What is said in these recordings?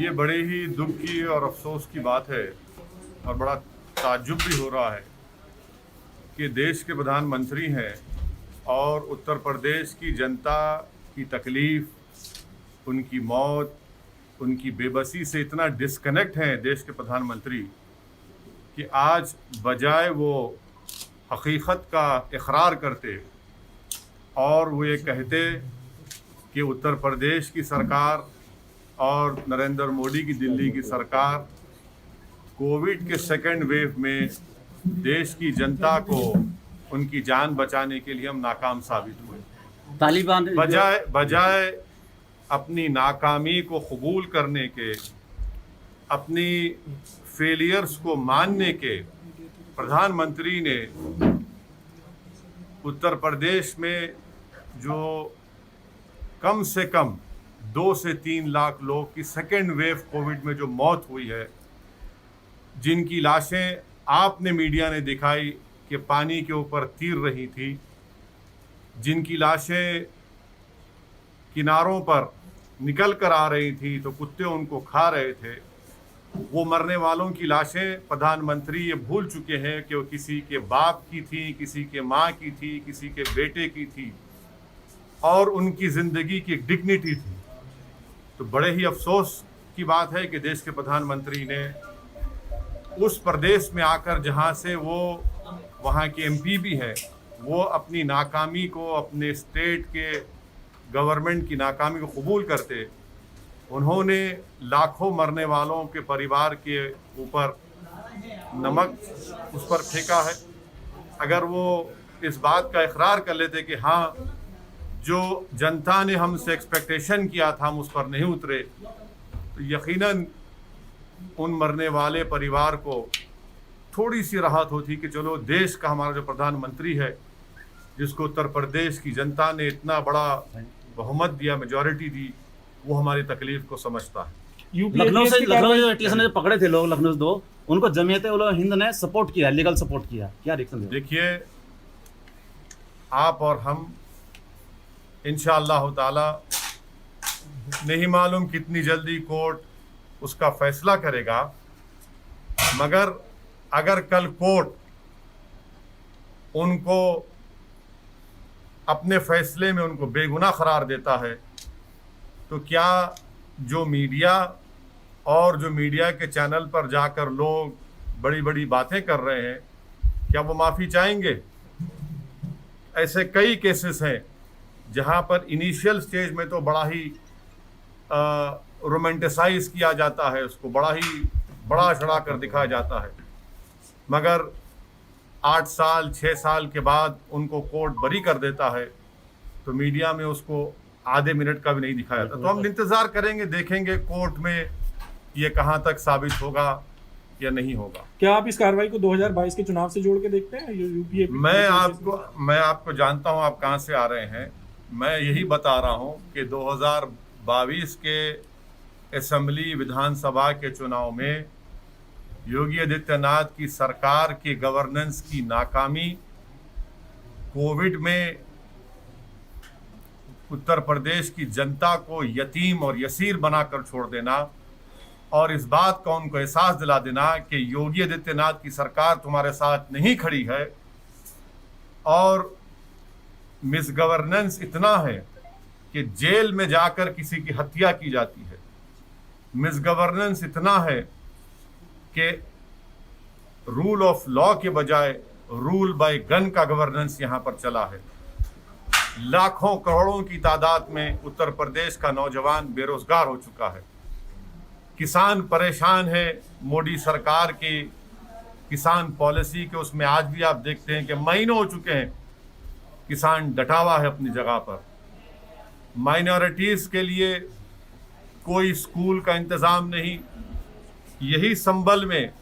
ये बड़े ही दुख की और अफसोस की बात है और बड़ा ताज्जुब भी हो रहा है कि देश के प्रधानमंत्री हैं और उत्तर प्रदेश की जनता की तकलीफ़, उनकी मौत, उनकी बेबसी से इतना डिस्कनेक्ट हैं देश के प्रधानमंत्री कि आज बजाय वो हकीकत का इकरार करते और वो ये कहते कि उत्तर प्रदेश की सरकार और नरेंद्र मोदी की दिल्ली की सरकार कोविड के सेकेंड वेव में देश की जनता को उनकी जान बचाने के लिए हम नाकाम साबित हुए। तालिबान बजाय अपनी नाकामी को कबूल करने के, अपनी फेलियर्स को मानने के, प्रधानमंत्री ने उत्तर प्रदेश में जो कम से कम 2 से 3 लाख लोग की सेकेंड वेव कोविड में जो मौत हुई है, जिनकी लाशें आपने मीडिया ने दिखाई कि पानी के ऊपर तीर रही थी, जिनकी लाशें किनारों पर निकल कर आ रही थी तो कुत्ते उनको खा रहे थे, वो मरने वालों की लाशें प्रधानमंत्री ये भूल चुके हैं कि वो किसी के बाप की थी, किसी के माँ की थी, किसी के बेटे की थी और उनकी ज़िंदगी की एक डिग्निटी थी। तो बड़े ही अफसोस की बात है कि देश के प्रधानमंत्री ने उस प्रदेश में आकर जहां से वो वहां के एमपी भी हैं, वो अपनी नाकामी को, अपने स्टेट के गवर्नमेंट की नाकामी को कबूल करते, उन्होंने लाखों मरने वालों के परिवार के ऊपर नमक उस पर फेंका है। अगर वो इस बात का इकरार कर लेते कि हाँ, जो जनता ने हमसे एक्सपेक्टेशन किया था हम उस पर नहीं उतरे, तो यकीनन उन मरने वाले परिवार को थोड़ी सी राहत होती कि चलो देश का हमारा जो प्रधानमंत्री है, जिसको उत्तर प्रदेश की जनता ने इतना बड़ा बहुमत दिया, मेजॉरिटी दी, वो हमारी तकलीफ को समझता है। लखनऊ से जो एटीएस ने पकड़े थे लोग, लखनऊ से 2, उनको जमीयत उल हिंद ने सपोर्ट किया, लीगल सपोर्ट किया, क्या रिएक्शन? देखिए, आप और हम इंशाअल्लाह ताला नहीं मालूम कितनी जल्दी कोर्ट उसका फैसला करेगा, मगर अगर कल कोर्ट उनको अपने फैसले में उनको बेगुनाह करार देता है, तो क्या जो मीडिया और जो मीडिया के चैनल पर जाकर लोग बड़ी बड़ी बातें कर रहे हैं, क्या वो माफ़ी चाहेंगे? ऐसे कई केसेस हैं जहां पर इनिशियल स्टेज में तो बड़ा ही रोमांटिसाइज किया जाता है, उसको बड़ा ही बड़ा चढ़ा कर दिखाया जाता है, मगर 8 साल 6 साल के बाद उनको कोर्ट बरी कर देता है तो मीडिया में उसको आधे मिनट का भी नहीं दिखाया जाता। तो हम इंतज़ार करेंगे, देखेंगे कोर्ट में ये कहां तक साबित होगा या नहीं होगा। क्या आप इस कार्रवाई को 2022 के चुनाव से जोड़ के देखते हैं? यूपीए मैं आपको जानता हूं आप कहां से आ रहे हैं। मैं यही बता रहा हूं कि 2022 के असेंबली विधानसभा के चुनाव में योगी आदित्यनाथ की सरकार की गवर्नेंस की नाकामी, कोविड में उत्तर प्रदेश की जनता को यतीम और यसीर बनाकर छोड़ देना और इस बात का उनको एहसास दिला देना कि योगी आदित्यनाथ की सरकार तुम्हारे साथ नहीं खड़ी है और मिसगवर्नेंस इतना है कि जेल में जाकर किसी की हत्या की जाती है। मिसगवर्नेंस इतना है कि रूल ऑफ लॉ के बजाय रूल बाय गन का गवर्नेंस यहाँ पर चला है। लाखों करोड़ों की तादाद में उत्तर प्रदेश का नौजवान बेरोजगार हो चुका है। किसान परेशान है मोदी सरकार की किसान पॉलिसी के, उसमें आज भी आप देखते हैं कि महीनों हो चुके हैं किसान डटा हुआ है अपनी जगह पर। माइनॉरिटीज़ के लिए कोई स्कूल का इंतज़ाम नहीं। यही संबल में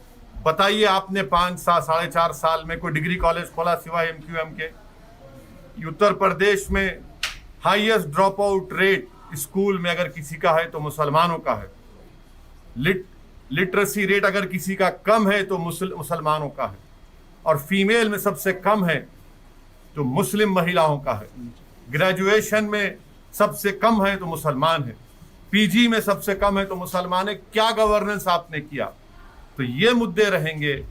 बताइए आपने 5 साल 4.5 साल में कोई डिग्री कॉलेज खोला सिवाय एमक्यूएम के? उत्तर प्रदेश में highest drop out rate school में अगर किसी का है तो मुसलमानों का है। लिटरेसी रेट अगर किसी का कम है तो मुसलमानों का है, और फीमेल में सबसे कम है तो मुस्लिम महिलाओं का है। ग्रेजुएशन में सबसे कम है तो मुसलमान है। पीजी में सबसे कम है तो मुसलमान है, क्या गवर्नेंस आपने किया? तो ये मुद्दे रहेंगे।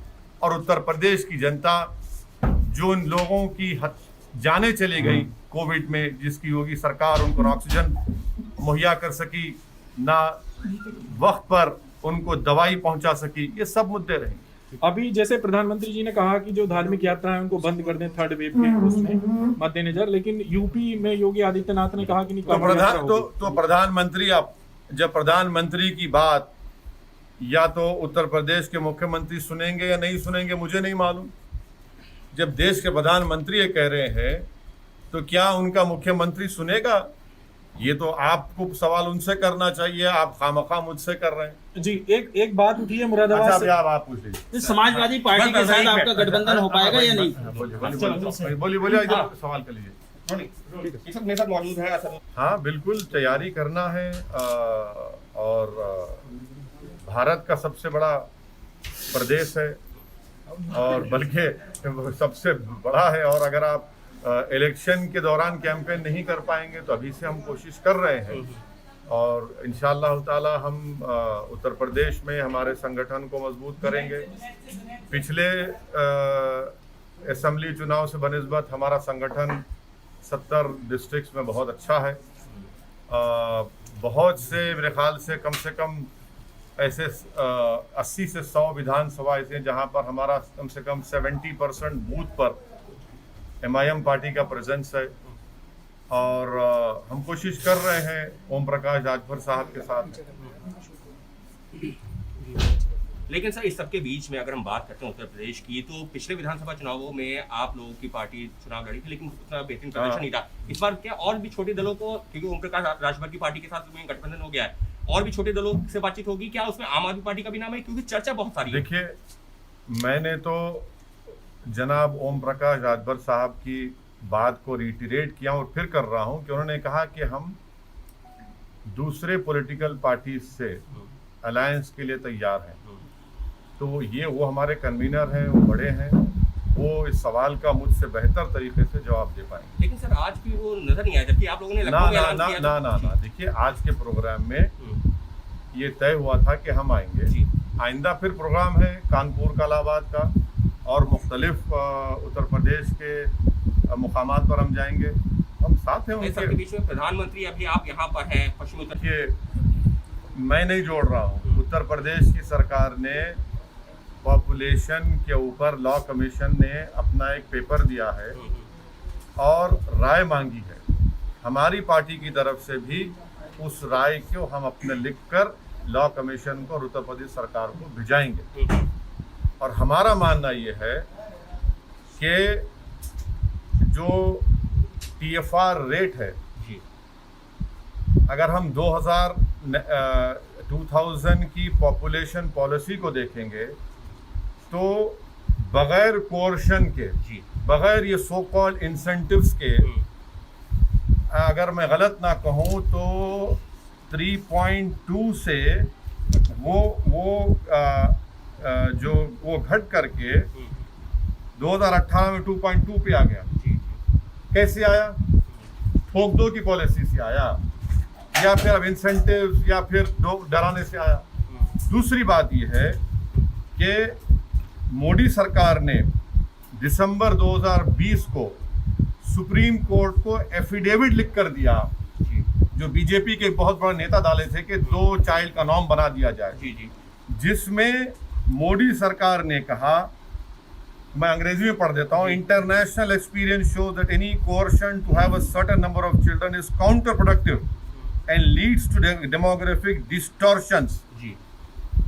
और उत्तर प्रदेश की जनता, जो इन लोगों की जाने चली गई कोविड में, जिसकी योगी सरकार उनको ऑक्सीजन मुहैया कर सकी, ना वक्त पर उनको दवाई पहुंचा सकी, ये सब मुद्दे रहेंगे। अभी जैसे प्रधानमंत्री जी ने कहा कि जो धार्मिक यात्रा है उनको बंद कर दें थर्ड वेव के उसमें मद्देनजर, लेकिन यूपी में योगी आदित्यनाथ ने कहा कि नहीं, तो प्रधानमंत्री, आप जब प्रधानमंत्री की बात या तो उत्तर प्रदेश के मुख्यमंत्री सुनेंगे या नहीं सुनेंगे मुझे नहीं मालूम। जब देश के प्रधानमंत्री ये कह रहे हैं तो क्या उनका मुख्यमंत्री सुनेगा? ये तो आपको सवाल उनसे करना चाहिए, आप खामखा मुझसे कर रहे हैं। जी, एक बात उठी है मुरादाबाद से। आप पूछ लीजिए। समाजवादी पार्टी के साथ आपका गठबंधन हो पाएगा या नहीं? बोलिए, सवाल कर लीजिए। मौजूद है। हाँ, बिल्कुल तैयारी करना है। और भारत का सबसे बड़ा प्रदेश है और बल्कि सबसे बड़ा है। और अगर आप इलेक्शन के दौरान कैंपेन नहीं कर पाएंगे तो अभी से हम कोशिश कर रहे हैं। और इंशाअल्लाह ताला हम उत्तर प्रदेश में हमारे संगठन को मजबूत करेंगे। पिछले असेंबली चुनाव से बनिस्बत हमारा संगठन 70 डिस्ट्रिक्ट्स में बहुत अच्छा है। बहुत से, मेरे ख्याल से कम ऐसे 80 से 100 विधानसभा ऐसे हैं जहाँ पर हमारा कम से कम 70% बूथ पर MIM पार्टी का प्रेजेंस है। और हम कोशिश कर रहे हैं ओम प्रकाश राजभर साहब के साथ। लेकिन सर, इस सबके बीच में अगर हम बात करते हैं उत्तर प्रदेश की, तो पिछले विधानसभा चुनावों में आप लोगों की पार्टी चुनाव लड़ी थी, लेकिन उतना बेहतरीन प्रदर्शन नहीं था। इस बार क्या और भी छोटे दलों को, क्योंकि ओम प्रकाश राजभर की पार्टी के साथ गठबंधन हो गया है, और भी छोटे दलों से बातचीत होगी क्या? उसमें आम आदमी पार्टी का भी नाम है, क्योंकि चर्चा बहुत सारी है। देखिए, मैंने तो जनाब ओम प्रकाश राजभर साहब की बात को रिटरेट किया और फिर कर रहा हूं कि उन्होंने कहा कि हम दूसरे पॉलिटिकल पार्टी से अलायंस के लिए तैयार हैं। तो वो हमारे कन्वीनर हैं, वो बड़े हैं, वो इस सवाल का मुझसे बेहतर तरीके से जवाब दे पाएंगे। लेकिन सर, आज भी वो नजर नहीं आया, जबकि आप लोगों ने ना। देखिए, आज के प्रोग्राम में ये तय हुआ था कि हम आएंगे। आइंदा फिर प्रोग्राम है कानपुर का, इलाहाबाद का और मुख्तलिफ उत्तर प्रदेश के मुकामात पर हम जाएंगे। हम साथ हैं उनके। बीच में प्रधानमंत्री अभी आप यहाँ पर हैं पश्चिमी उत्तर। देखिए, मैं नहीं जोड़ रहा हूँ। उत्तर प्रदेश की सरकार ने पॉपुलेशन के ऊपर लॉ कमीशन ने अपना एक पेपर दिया है और राय मांगी है। हमारी पार्टी की तरफ से भी उस राय को हम अपने लिखकर लॉ कमीशन को और उत्तर प्रदेश सरकार को भिजाएंगे। और हमारा मानना ये है कि जो TFR रेट है, अगर हम 2000 की पॉपुलेशन पॉलिसी को देखेंगे तो बगैर कोर्शन के, बगैर ये सो कॉल्ड इंसेंटिव्स के, अगर मैं गलत ना कहूँ तो 3.2 से वो घट करके 2018 में 2.2 पे आ गया। कैसे आया? ठोक दो की पॉलिसी से आया या फिर अब इंसेंटिव या फिर डराने से आया? दूसरी बात यह है कि मोदी सरकार ने दिसंबर 2020 को सुप्रीम कोर्ट को एफिडेविट लिख कर दिया, जो बीजेपी के बहुत बड़े नेता डाले थे कि 2 चाइल्ड का नॉर्म बना दिया जाए, जिसमें मोदी सरकार ने कहा, मैं अंग्रेजी में पढ़ देता हूँ, international experience shows that any coercion to have a certain number of children is counterproductive and leads to demographic distortions.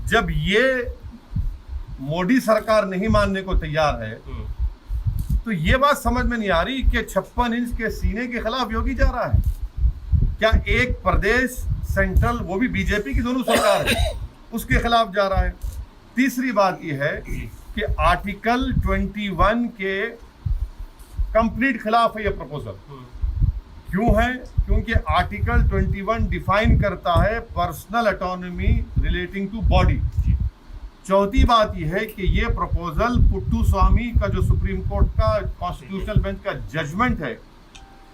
जब ये मोदी सरकार नहीं मानने को तैयार है तो ये बात समझ में नहीं आ रही कि 56 इंच के सीने के खिलाफ योगी जा रहा है। क्या एक प्रदेश सेंट्रल, वो भी बीजेपी की दोनों सरकार है, उसके खिलाफ जा रहा है? तीसरी बात यह है कि आर्टिकल 21 के कंप्लीट खिलाफ है ये प्रपोजल। क्यों है? क्योंकि आर्टिकल 21 डिफाइन करता है personal autonomy relating to body. चौथी बात यह है कि ये प्रपोजल पुट्टू स्वामी का, जो सुप्रीम कोर्ट का कॉन्स्टिट्यूशनल बेंच का जजमेंट है,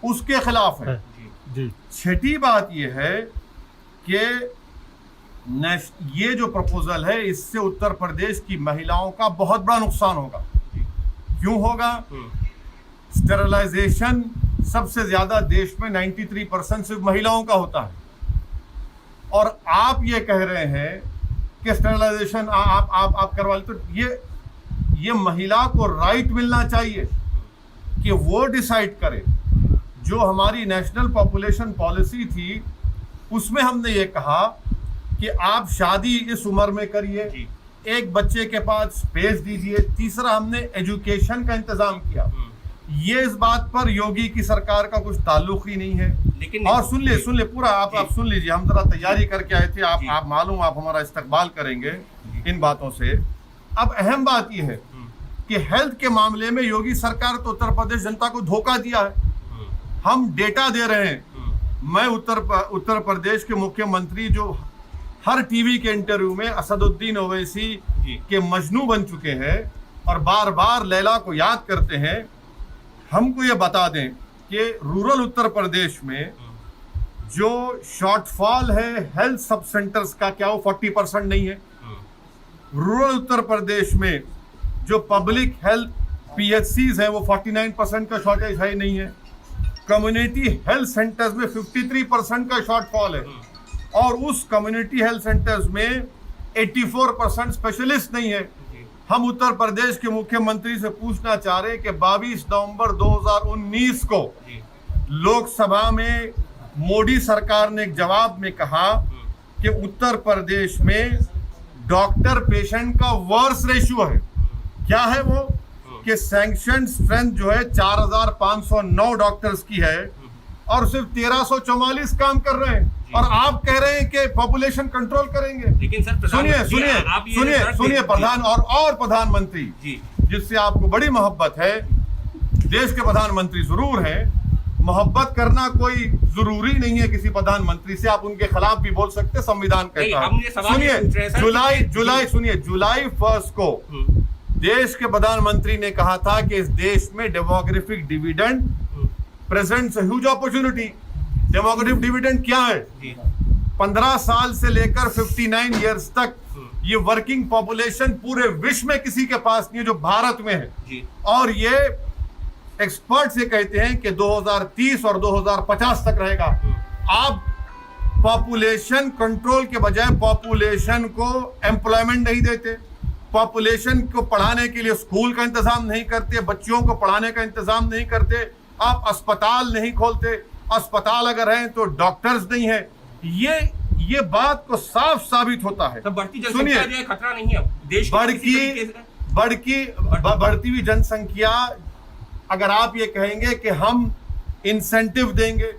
उसके खिलाफ है। छठी बात यह है कि ये जो प्रपोजल है इससे उत्तर प्रदेश की महिलाओं का बहुत बड़ा नुकसान होगा। क्यों होगा? स्टेरिलाइजेशन सबसे ज्यादा देश में 93% सिर्फ महिलाओं का होता है, और आप ये कह रहे हैं कि स्टेरिलाइजेशन आप करवा ले, तो ये महिला को राइट मिलना चाहिए कि वो डिसाइड करे। जो हमारी नेशनल पॉपुलेशन पॉलिसी थी उसमें हमने ये कहा कि आप शादी इस उम्र में करिए, एक बच्चे के पास स्पेस दीजिए। तीसरा, हमने एजुकेशन का इंतजाम किया। ये इस बात पर योगी की सरकार का कुछ ताल्लुक ही नहीं है। लेकिन और सुन ले पूरा आप सुन लीजिए, हम जरा तैयारी करके आए थे, आप मालूम आप हमारा इस्तकबाल करेंगे इन बातों से। अब अहम बात यह है कि हेल्थ के मामले में योगी सरकार तो उत्तर प्रदेश जनता को धोखा दिया है। हम डेटा दे रहे हैं। मैं उत्तर प्रदेश के मुख्यमंत्री जो हर टीवी के इंटरव्यू में असदुद्दीन ओवैसी के मजनू बन चुके हैं और बार बार लैला को याद करते हैं, हमको ये बता दें कि रूरल उत्तर प्रदेश में जो शॉर्टफॉल है हेल्थ सब सेंटर्स का, क्या वो 40% नहीं है? रूरल उत्तर प्रदेश में जो पब्लिक हेल्थ PHCs हैं वो 49% का शॉर्टेज है नहीं है। कम्युनिटी हेल्थ सेंटर्स में 53% का शॉर्टफॉल है, और उस कम्युनिटी हेल्थ सेंटर्स में 84% स्पेशलिस्ट नहीं है। हम उत्तर प्रदेश के मुख्यमंत्री से पूछना चाह रहे हैं कि 22 नवंबर 2019 को लोकसभा में मोदी सरकार ने एक जवाब में कहा कि उत्तर प्रदेश में डॉक्टर पेशेंट का वर्स रेशियो है। क्या है वो? कि सैंक्शन स्ट्रेंथ जो है 4509 डॉक्टर्स की है और सिर्फ 1344 काम कर रहे हैं, और आप कह रहे हैं कि पॉपुलेशन कंट्रोल करेंगे। लेकिन सर सुनिए प्रधान और प्रधानमंत्री जिससे आपको बड़ी मोहब्बत है, देश के प्रधानमंत्री जरूर है, मोहब्बत करना कोई जरूरी नहीं है किसी प्रधानमंत्री से। आप उनके खिलाफ भी बोल सकते, संविधान कहता है। सुनिए जुलाई 1 को देश के प्रधानमंत्री ने कहा था कि इस देश में demographic dividend presents huge opportunity. Demographic dividend क्या है? 15 साल से लेकर 59 इयर्स तक ये वर्किंग पॉपुलेशन पूरे विश्व में किसी के पास नहीं है जो भारत में है। और ये एक्सपर्ट्स ये कहते हैं कि 2030 और 2050 तक रहेगा। आप पॉपुलेशन कंट्रोल के बजाय पॉपुलेशन को एम्प्लॉयमेंट नहीं देते, पॉपुलेशन को पढ़ाने के लिए स्कूल का इंतजाम नहीं करते, बच्चियों को पढ़ाने का इंतजाम नहीं करते, आप अस्पताल नहीं खोलते, अस्पताल अगर हैं तो डॉक्टर्स नहीं है। ये बात को साफ साबित होता है। तो बढ़ती जनसंख्या जो है खतरा नहीं है देश बढ़ती हुई जनसंख्या। अगर आप ये कहेंगे कि हम इंसेंटिव देंगे,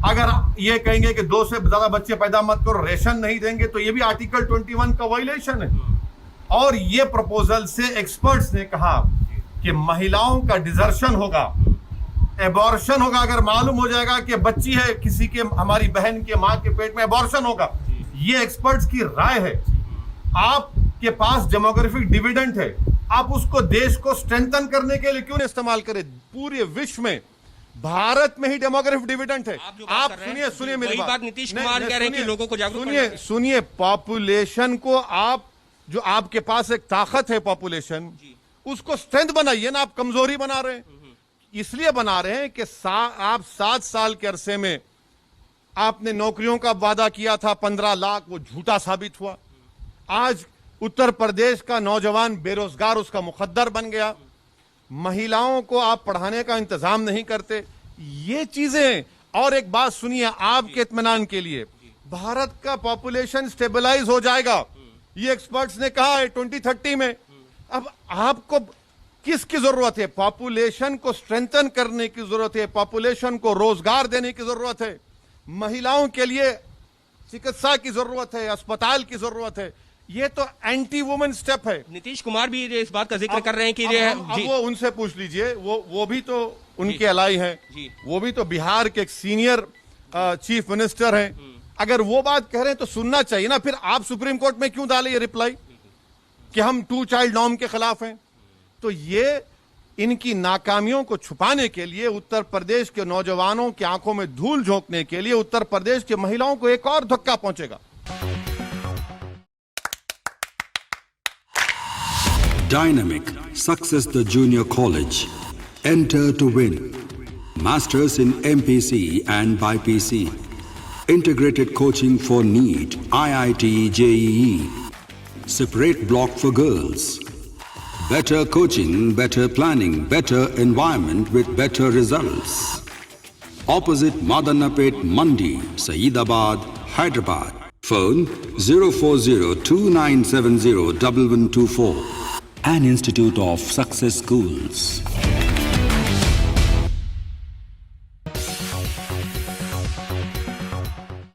अगर ये कहेंगे कि 2 से ज्यादा बच्चे पैदा मत करो, रेशन नहीं देंगे, तो ये भी आर्टिकल 21 का वायलेशन है। और ये प्रपोजल से एक्सपर्ट्स ने कहा कि महिलाओं का डिजर्शन होगा, एबॉर्शन होगा। अगर मालूम हो जाएगा कि बच्ची है किसी के, हमारी बहन के मां के पेट में, एबॉर्शन होगा। ये एक्सपर्ट्स की राय है। आपके पास डेमोग्राफिक डिविडेंड है, आप उसको देश को स्ट्रेंथन करने के लिए क्यों नहीं इस्तेमाल करें? पूरे विश्व में भारत में ही डेमोग्राफिक डिविडेंड है। आप सुनिए मेरी बात। नीतीश कुमार कह रहे हैं कि लोगों को जागरूक सुनिए पॉपुलेशन को, आप जो आपके पास एक ताकत है पॉपुलेशन, उसको स्ट्रेंथ बनाइए ना। आप कमजोरी बना रहे हैं। इसलिए बना रहे हैं कि आप 7 साल के अरसे में आपने नौकरियों का वादा किया था 15 लाख, वो झूठा साबित हुआ। आज उत्तर प्रदेश का नौजवान बेरोजगार उसका मुकद्दर बन गया। महिलाओं को आप पढ़ाने का इंतजाम नहीं करते। ये चीजें, और एक बात सुनिए आपके इत्मीनान के लिए, भारत का पॉपुलेशन स्टेबलाइज हो जाएगा, ये एक्सपर्ट्स ने कहा है 2030 में। अब आपको किसकी जरूरत है? पॉपुलेशन को स्ट्रेंथन करने की जरूरत है, पॉपुलेशन को रोजगार देने की जरूरत है, महिलाओं के लिए चिकित्सा की जरूरत है, अस्पताल की जरूरत है। ये तो एंटी वुमेन स्टेप है। नीतीश कुमार भी इस बात का जिक्र कर रहे हैं कि अब वो उनसे पूछ लीजिए, वो भी तो उनके अलाई हैं, वो भी तो बिहार के एक सीनियर चीफ मिनिस्टर हैं। अगर वो बात कह रहे हैं तो सुनना चाहिए ना। फिर आप सुप्रीम कोर्ट में क्यों डाले ये रिप्लाई कि हम 2 चाइल्ड नॉर्म के खिलाफ हैं? तो ये इनकी नाकामियों को छुपाने के लिए, उत्तर प्रदेश के नौजवानों की आंखों में धूल झोंकने के लिए उत्तर प्रदेश की महिलाओं को एक और धक्का पहुंचेगा। Dynamic Success the Junior College. Enter to win. Masters in MPC and BPC. Integrated coaching for NEET, IIT, JEE. Separate block for girls. Better coaching, better planning, better environment with better results. Opposite Madanapet Mandi, Saeedabad, Hyderabad. Phone 04029701124. An Institute of Success Schools.